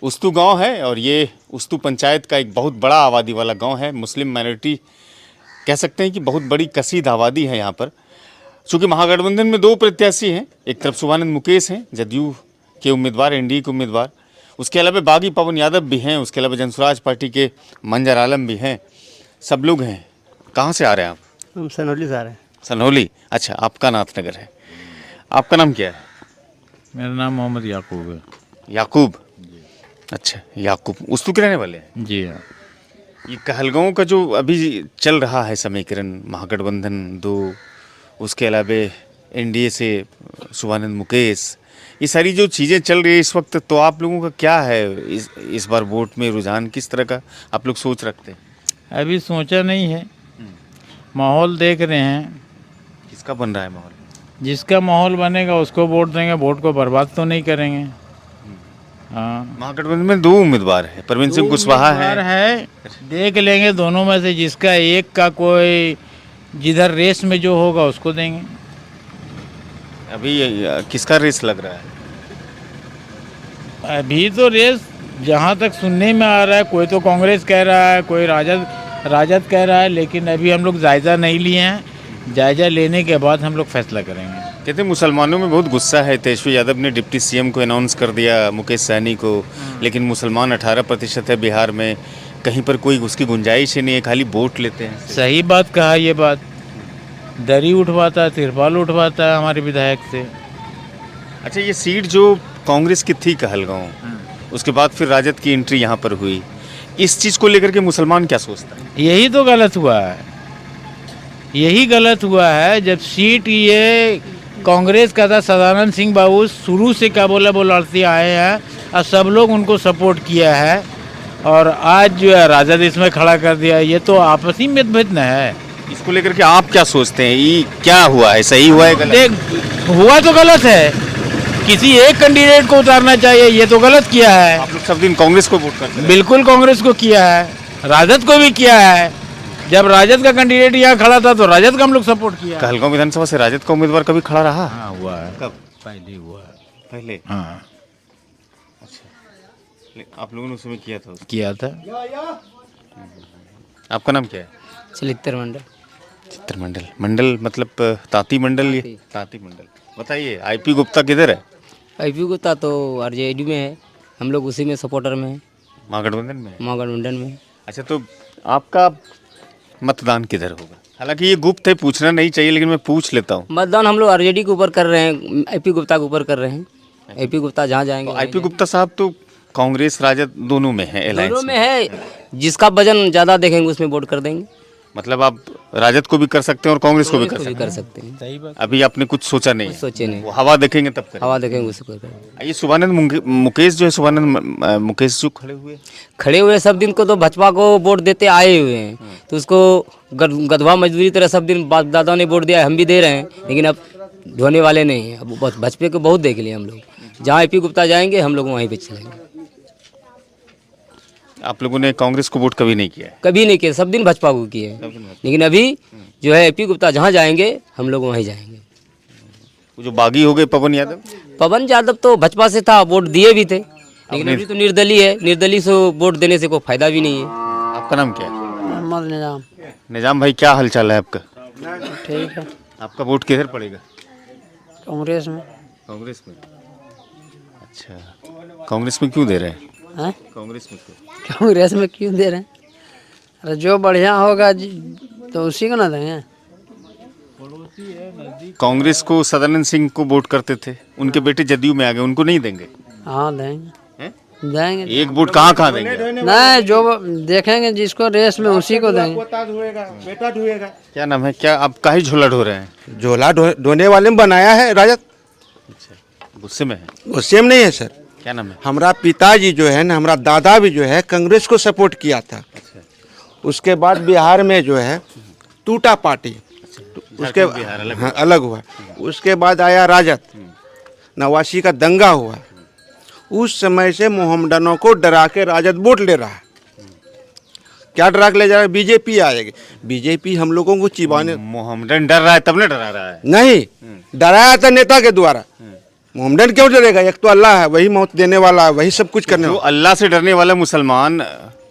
उस्तू गांव है और ये उस्तू पंचायत का एक बहुत बड़ा आबादी वाला गांव है। मुस्लिम माइनॉरिटी कह सकते हैं कि बहुत बड़ी कसीद आबादी है यहाँ पर। चूँकि महागठबंधन में दो प्रत्याशी हैं, एक तरफ शुभानंद मुकेश हैं जदयू के उम्मीदवार, एनडीए के उम्मीदवार, उसके अलावा बागी पवन यादव भी हैं, उसके अलावा जनसुराज पार्टी के मंजर आलम भी हैं, सब लोग हैं। कहाँ से आ रहे हैं आप? हम सनौली से आ रहे हैं। सनौली, अच्छा, आपका नाथनगर है। आपका नाम क्या है? मेरा नाम मोहम्मद याकूब है। याकूब, अच्छा याकूब, उस्तू के रहने वाले हैं? जी हाँ। ये कहलगांव का जो अभी चल रहा है समीकरण, महागठबंधन दो, उसके अलावा एनडीए से शुभानंद मुकेश, ये सारी जो चीज़ें चल रही है इस वक्त, तो आप लोगों का क्या है इस बार वोट में रुझान किस तरह का आप लोग सोच रखते हैं? अभी सोचा नहीं है, माहौल देख रहे हैं। किसका बन रहा है माहौल? जिसका माहौल बनेगा उसको वोट देंगे, वोट को बर्बाद तो नहीं करेंगे। हाँ, महागठबंधन में दो उम्मीदवार है, परवीन सिंह कुशवाहा है, देख लेंगे दोनों में से जिसका एक का कोई जिधर रेस में जो होगा उसको देंगे। अभी किसका रेस लग रहा है? अभी तो रेस जहाँ तक सुनने में आ रहा है, कोई तो कांग्रेस कह रहा है, कोई राजद कह रहा है, लेकिन अभी हम लोग जायज़ा नहीं लिए हैं। जायज़ा लेने के बाद हम लोग फैसला करेंगे। कहते हैं मुसलमानों में बहुत गुस्सा है, तेजस्वी यादव ने डिप्टी सीएम को अनाउंस कर दिया, मुकेश सहनी को, लेकिन मुसलमान 18% है बिहार में, कहीं पर कोई उसकी गुंजाइश ही नहीं है, खाली वोट लेते हैं। सही बात कहा, ये बात दरी उठवाता है, तिरपाल उठवाता है हमारे विधायक से। अच्छा, ये सीट जो कांग्रेस की थी कहलगांव, उसके बाद फिर राजद की एंट्री यहाँ पर हुई, इस चीज़ को लेकर के मुसलमान क्या सोचता है? यही तो गलत हुआ है, यही गलत हुआ है। जब सीट ये कांग्रेस का था, सदानंद सिंह बाबू शुरू से क्या बोला वो लड़ते आए हैं और सब लोग उनको सपोर्ट किया है, और आज जो है राजद इसमें खड़ा कर दिया। ये तो आपसी मतभेद है। इसको लेकर के आप क्या सोचते हैं? ये क्या हुआ है, सही हुआ है, गलत? देख, हुआ तो गलत है, किसी एक कैंडिडेट को उतारना चाहिए, ये तो गलत किया है। आप लोग सब दिन कांग्रेस को वोट करते हैं? बिल्कुल कांग्रेस को किया है, राजद को भी किया है। जब राजद का कैंडिडेट यहाँ खड़ा था तो राजद का हम लोग सपोर्ट किया। कहलगांव विधानसभा से राजद का उम्मीदवार कभी खड़ा रहा? हाँ, हुआ है। कब? पहले हुआ है। पहले? हाँ, आप लोगों ने उसमें किया था? किया था। आपका नाम क्या है? चलित्र मंडल। चित्र मंडल, मंडल मतलब तांती मंडल? ये तांती मंडल। बताइए, आईपी गुप्ता किधर है? आईपी गुप्ता तो आरजेडी में है, हम लोग उसी में सपोर्टर में है, महागठबंधन में? महागठबंधन में। अच्छा, तो आपका मतदान किधर होगा? हालांकि ये गुप्त है, पूछना नहीं चाहिए, लेकिन मैं पूछ लेता हूँ। मतदान हम लोग आरजेडी के ऊपर कर रहे हैं, आईपी गुप्ता के ऊपर कर रहे हैं। आईपी गुप्ता जहाँ जाएंगे। तो आईपी गुप्ता साहब तो कांग्रेस राजद दोनों में है, दोनों अलायंस में है, जिसका वजन ज़्यादा देखेंगे उसमें वोट कर देंगे। मतलब आप राजद को भी कर सकते हैं और कांग्रेस को भी कर भी सकते कर सकते हैं। सही बात। हैं। अभी आपने कुछ सोचा नहीं है? सोचे नहीं, वो हवा देखेंगे तब करेंगे। हवा देखेंगे उसी को करेंगे। ये शुभानंद मुकेश जो है, शुभानंद मुकेश जो खड़े हुए सब दिन को तो भाजपा को वोट देते आए हुए हैं, तो उसको गधवा मजदूरी तरह सब दिन बाप दादा ने वोट दिया है, हम भी दे रहे हैं, लेकिन अब ढोने वाले नहीं हैं। अब भाजपा को बहुत देख लिए हम लोग, जहाँ आईपी गुप्ता जाएंगे हम लोग वहीं पे चलेंगे। आप लोगों ने कांग्रेस को वोट कभी नहीं किया है? कभी नहीं किया, सब दिन भाजपा को किए हैं, लेकिन अभी जो है आईपी गुप्ता जहाँ जाएंगे हम लोग वहीं जाएंगे। वो जो बागी हो गए पवन यादव? पवन यादव तो भाजपा से था, वोट दिए भी थे, लेकिन अभी तो निर्दलीय है, निर्दलीय से वोट देने से कोई फायदा भी नहीं है। आपका नाम क्या है? मोहम्मद निजाम। निजाम भाई, क्या हालचाल है आपका? ठीक है। आपका वोट किधर पड़ेगा? कांग्रेस में। कांग्रेस में? अच्छा, कांग्रेस में क्यों दे रहे हैं? कांग्रेस में क्यों? कांग्रेस में क्यों दे रहे हैं? अरे जो बढ़िया होगा तो उसी को ना देंगे। कांग्रेस को सदानंद सिंह को वोट करते थे, उनके बेटे जदयू में आ गए, उनको नहीं देंगे? हाँ देंगे, हैं? देंगे। एक वोट कहाँ कहाँ देंगे? नहीं, जो देखेंगे जिसको रेस में उसी को देंगे। क्या नाम है? क्या आप काहे झोला ढो रहे हैं? झोला ढोने वाले में बनाया है राजद। अच्छा, गुस्से में है? गुस्से में नहीं है सर। क्या नाम है? हमारा पिताजी जो है ना, हमारा दादा भी जो है कांग्रेस को सपोर्ट किया था। अच्छा, उसके बाद बिहार में जो है टूटा पार्टी, उसके बिहार अलग हाँ, अलग हुआ। उसके बाद आया राजद, नवासी का दंगा हुआ। उस समय से मोहम्मदनों को डरा के राजद वोट ले रहा है। क्या डरा के ले जा रहा है? बीजेपी आएगी, बीजेपी हम लोगों को चिबाने। मोहम्मदन डर रहा है तब ना डरा रहा है? नहीं, डराया था नेता के द्वारा। मोहम्मदन क्यों डरेगा? एक तो अल्लाह है, वही मौत देने वाला है, वही सब कुछ करने जो वाला। अल्लाह से डरने वाला मुसलमान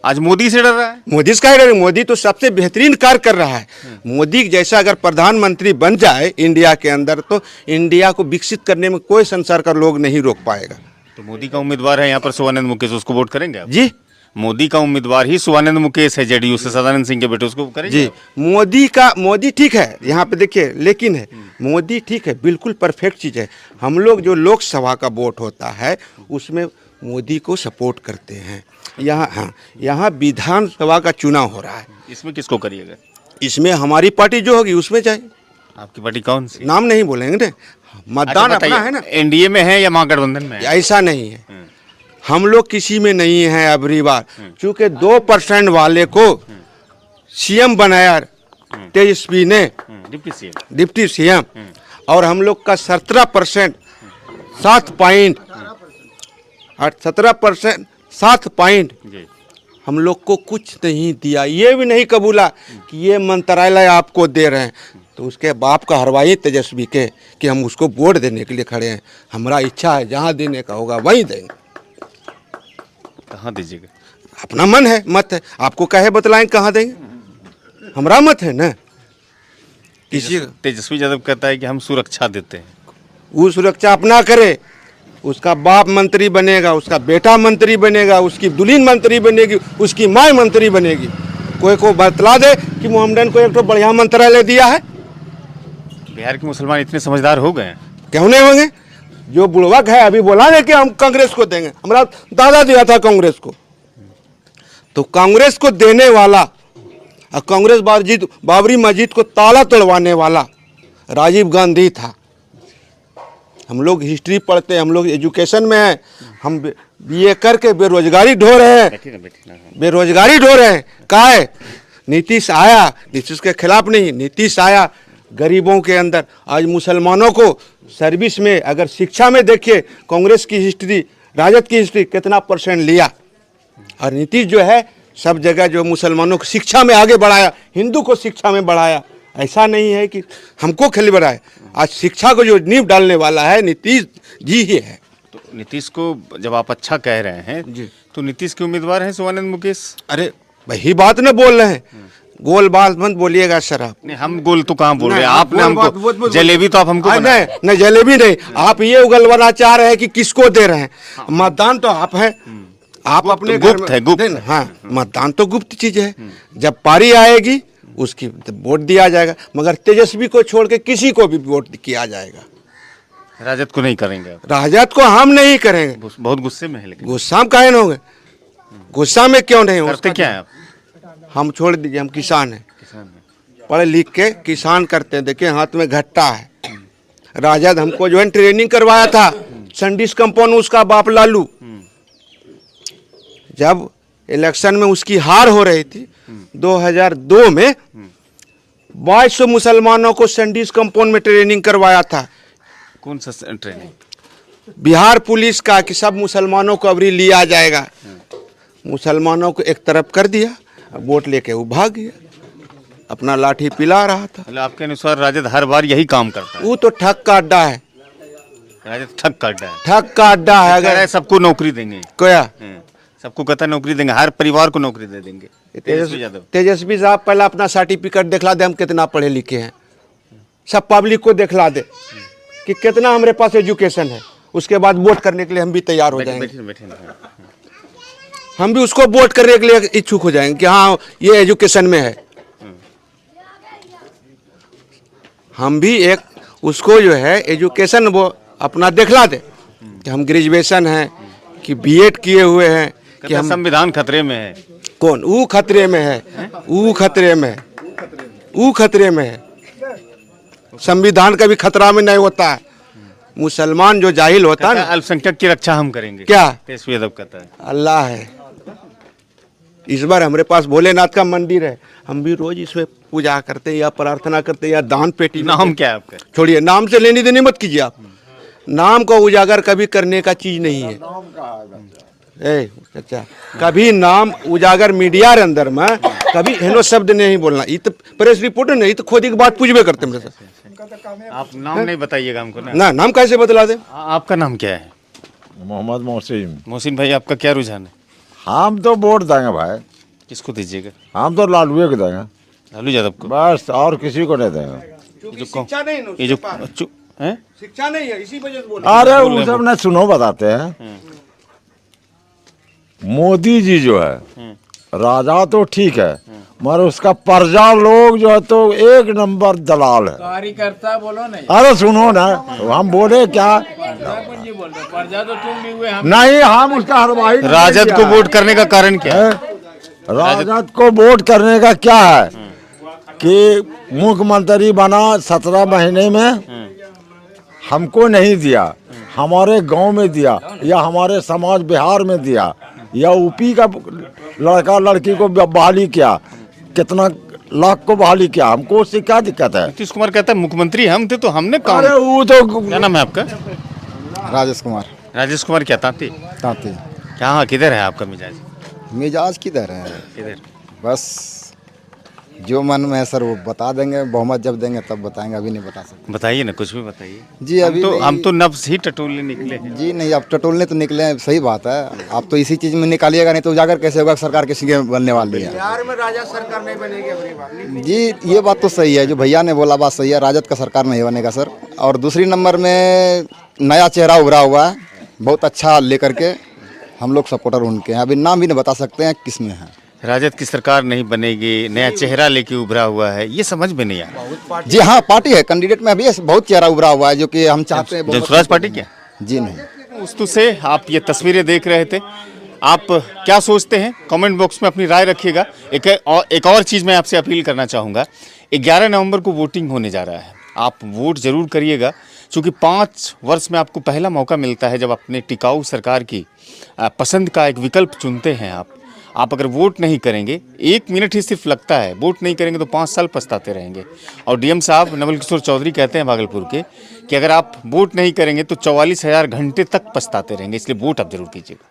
आज मोदी से डर रहा है। मोदी से क्या डरे? मोदी तो सबसे बेहतरीन कार्य कर रहा है। मोदी जैसा अगर प्रधानमंत्री बन जाए इंडिया के अंदर, तो इंडिया को विकसित करने में कोई संसार का लोग नहीं रोक पाएगा। तो मोदी का उम्मीदवार है यहाँ पर शिवानंद मुकेश, उसको वोट करेंगे आप? जी मोदी का उम्मीदवार ही शिवानंद मुकेश है, जेडीयू से सदानंद सिंह के बेटे, उसको करेंगे जी। आप? मोदी ठीक है यहाँ पे देखिए, लेकिन है मोदी ठीक है, बिल्कुल परफेक्ट चीज़ है। हम लोग जो लोकसभा का वोट होता है उसमें मोदी को सपोर्ट करते हैं। यहाँ हाँ, यहाँ विधानसभा का चुनाव हो रहा है, इसमें किसको करिएगा? इसमें हमारी पार्टी जो होगी उसमें जाए। आपकी पार्टी कौन सी? नाम नहीं बोलेंगे ना, मतदान अच्छा, अपना है ना। बताइए, एनडीए में है या महागठबंधन में है? ऐसा नहीं है, हम लोग किसी में नहीं है अबरी बार, क्योंकि 2% वाले को सीएम बनाया तेजस्वी ने, डिप्टी सीएम। डिप्टी सीएम, और हम लोग का 17% 7 पॉइंट 17% 7 पॉइंट जी। हम लोग को कुछ नहीं दिया। ये भी नहीं कबूला कि ये मंत्रालय आपको दे रहे हैं, तो उसके बाप का हरवाई तेजस्वी के कि हम उसको वोट देने के लिए खड़े हैं। हमारा इच्छा है जहाँ देने का होगा वहीं देंगे। कहाँ दीजिएगा? अपना मन है, मत है, आपको कहे बतलाएं कहाँ देंगे, हमारा मत है ना। किसी तेजस्वी यादव कहता है कि हम सुरक्षा देते हैं। वो सुरक्षा अपना करे, उसका बाप मंत्री बनेगा, उसका बेटा मंत्री बनेगा, उसकी दुल्हन मंत्री बनेगी, उसकी माँ मंत्री बनेगी। कोई को बतला दे कि मोहम्मदन को एक तो बढ़िया मंत्रालय दिया है। बिहार के मुसलमान इतने समझदार हो गए हैं। क्यों नहीं होंगे? जो बुड़वक है अभी बोला है कि हम कांग्रेस को देंगे, हमारा दादा दिया था कांग्रेस को, तो कांग्रेस को देने वाला और कांग्रेस बाबरी मस्जिद को ताला तोड़वाने वाला राजीव गांधी था। हम लोग हिस्ट्री पढ़ते हैं, हम लोग एजुकेशन में हैं, हम बीए करके बेरोजगारी ढो रहे हैं, बेरोजगारी ढो रहे हैं। कहा है नीतीश आया, नीतीश के खिलाफ नहीं, नीतीश आया गरीबों के अंदर। आज मुसलमानों को सर्विस में, अगर शिक्षा में देखिए कांग्रेस की हिस्ट्री, राजद की हिस्ट्री कितना % लिया, और नीतीश जो है सब जगह जो मुसलमानों को शिक्षा में आगे बढ़ाया, हिंदू को शिक्षा में बढ़ाया। ऐसा नहीं है कि हमको खाली बढ़ाए, आज शिक्षा को जो नींव डालने वाला है नीतीश जी ही है। तो नीतीश को जब आप अच्छा कह रहे हैं जी, तो नीतीश के उम्मीदवार हैं शिवानंद मुकेश। अरे वही बात न बोल रहे हैं, गोल बात मत बोलिएगा सर आप। नहीं, हम गोल तो कहाँ बोल रहे हैं, नहीं, आपने गोल बात- हमको जलेबी तो आप हमको बनाए। नहीं जलेबी नहीं, आप ये उगलवाना चाह रहे हैं कि किसको दे रहे हैं। मतदान तो आप हैं, आप अपने घर गुप्त में- है, गुप्त नहीं, है। हाँ, मतदान तो गुप्त चीज है। जब पारी आएगी उसकी वोट दिया जाएगा, मगर तेजस्वी को छोड़ के किसी को भी वोट किया जाएगा। राजद को नहीं करेंगे आप? राजद को हम नहीं करेंगे। बहुत गुस्से में है, लेकिन गुस्सा में काहे न होंगे? गुस्सा में क्यों नहीं करते होंगे? क्या है आप? हम छोड़ दीजिए, हम किसान हैं, किसान हैं। पढ़ लिख के किसान करते हैं। देखिए हाथ में घट्टा है। राजद हमको जो है ट्रेनिंग करवाया था, संडिस कंपाउंड, उसका बाप लालू, जब इलेक्शन में उसकी हार हो रही थी 2002 में, 2200 मुसलमानों को संडिस कंपाउंड में ट्रेनिंग करवाया था। कौन सा ट्रेनिंग? बिहार पुलिस का, कि सब मुसलमानों को अबरी लिया जाएगा। मुसलमानों को एक तरफ कर दिया, वोट लेके वो भाग गया, अपना लाठी पिला रहा था। मतलब आपके अनुसार राजद हर बार यही काम करता है? वो तो ठग का अड्डा है, राजद ठग काटा है। ठग का अड्डा है। कह रहा है अगर सबको नौकरी देंगे। कोया सबको कहता है नौकरी देंगे, हर परिवार को नौकरी दे देंगे। तेजस्वी यादव तेजस्वी साहब पहले अपना सर्टिफिकेट दिखला दे, हम कितना पढ़े लिखे हैं, सब पब्लिक को दिखला दे कि कितना हमारे पास एजुकेशन है, उसके बाद वोट करने के लिए हम भी तैयार हो जाएंगे। बैठे हम भी उसको वोट करने के लिए इच्छुक हो जाएंगे कि हाँ ये एजुकेशन में है। हम भी एक उसको जो है एजुकेशन वो अपना दिखला दे कि हम ग्रेजुएशन हैं, कि बीएड किए हुए हैं, कि हम संविधान खतरे में है। कौन वो खतरे में है? वो खतरे में है, वो खतरे में है। संविधान का भी खतरा में नहीं होता है। मुसलमान जो जाहिल होता है ना, अल्पसंख्यक की रक्षा हम करेंगे। क्या तेजस्वी यादव कहता है? अल्लाह है। इस बार हमारे पास भोलेनाथ का मंदिर है, हम भी रोज इसमें पूजा करते या प्रार्थना करते या दान पेटी। नाम क्या है आपका? छोड़िए, नाम से लेनी देनी मत कीजिए आप। नाम को उजागर कभी करने का चीज नहीं है। ए चाचा, कभी नाम उजागर मीडिया के अंदर में कभी हेनो शब्द नहीं बोलना। ये तो प्रेस रिपोर्टर नहीं, तो खुद एक बात पूछबे करते मेरे से। आप नाम नहीं बताइएगा हमको ना। ना नाम कैसे बदला दे? आपका नाम क्या है? मोहम्मद मोहसिन। मोहसिन भाई, आपका क्या रुझान है? हम तो वोट देंगे भाई, किसको दीजिएगा? हम तो लालू को देंगे लालू यादव को। बस, और किसी को नहीं देंगे। ये जो शिक्षा नहीं है, ये जो हैं? शिक्षा नहीं है, इसी वजह से बोल अरे वो सब न सुनो, बताते हैं। मोदी जी जो है, राजा तो ठीक है, मगर उसका प्रजा लोग जो है तो एक नंबर दलाल है। कार्यकर्ता बोलो नहीं, अरे सुनो ना, हम बोले क्या? प्रजा तो तुम नहीं हुए, हम नहीं, हम उसका हरवाही नहीं राजद किया को है। वोट करने का कारण क्या है? राजद को वोट करने का क्या है कि मुख्यमंत्री बना 17 महीने में, हमको नहीं दिया, हमारे गांव में दिया, या हमारे समाज बिहार में दिया, या यूपी का लड़का लड़की को बहाली किया, कितना लाख को बहाली किया, हमको उससे क्या दिक्कत है? नीतीश कुमार कहता है मुख्यमंत्री हम थे तो हमने काम। अरे वो तो क्या नाम है आपका? राजेश कुमार राजेश कुमार। क्या तांती? तांती। कहाँ, किधर है आपका मिजाज? मिजाज किधर है? किधर? बस जो मन में है सर वो बता देंगे, बहुमत जब देंगे तब बताएंगे, अभी नहीं बता सकते। बताइए ना, कुछ भी बताइए। जी अभी हम तो नब्ज ही टटोलने निकले हैं। जी नहीं, अब टटोलने तो निकले हैं, सही बात है। आप तो इसी चीज़ में निकालिएगा, नहीं तो उजागर कैसे होगा? सरकार किसी के बनने वाली है। बिहार में राजद सरकार नहीं बनेगी अपनी बात। जी ये बात तो सही है, जो भैया ने बोला बात सही है, राजद का सरकार नहीं बनेगा सर। और दूसरी नंबर में नया चेहरा उभरा हुआ है, बहुत अच्छा लेकर के, हम लोग सपोर्टर उनके हैं। अभी नाम भी नहीं बता सकते हैं किस में है। राजद की सरकार नहीं बनेगी, नया चेहरा लेके उभरा हुआ है, ये समझ में नहीं आया। जी हाँ, पार्टी है, कैंडिडेट में अभी बहुत चेहरा उभरा हुआ है, जो कि हम चाहते हैं। जनसुराज पार्टी क्या? जी नहीं। उस्तु से आप ये तस्वीरें देख रहे थे, आप क्या सोचते हैं कमेंट बॉक्स में अपनी राय रखिएगा। एक और चीज़ मैं आपसे अपील करना चाहूँगा, 11 नवंबर को वोटिंग होने जा रहा है, आप वोट जरूर करिएगा, क्योंकि 5 वर्ष में आपको पहला मौका मिलता है जब अपने टिकाऊ सरकार की पसंद का एक विकल्प चुनते हैं आप अगर वोट नहीं करेंगे, 1 मिनट ही सिर्फ लगता है, वोट नहीं करेंगे तो 5 साल पछताते रहेंगे। और डीएम साहब नवल किशोर चौधरी कहते हैं भागलपुर के कि अगर आप वोट नहीं करेंगे तो 44,000 घंटे तक पछताते रहेंगे, इसलिए वोट आप जरूर कीजिएगा।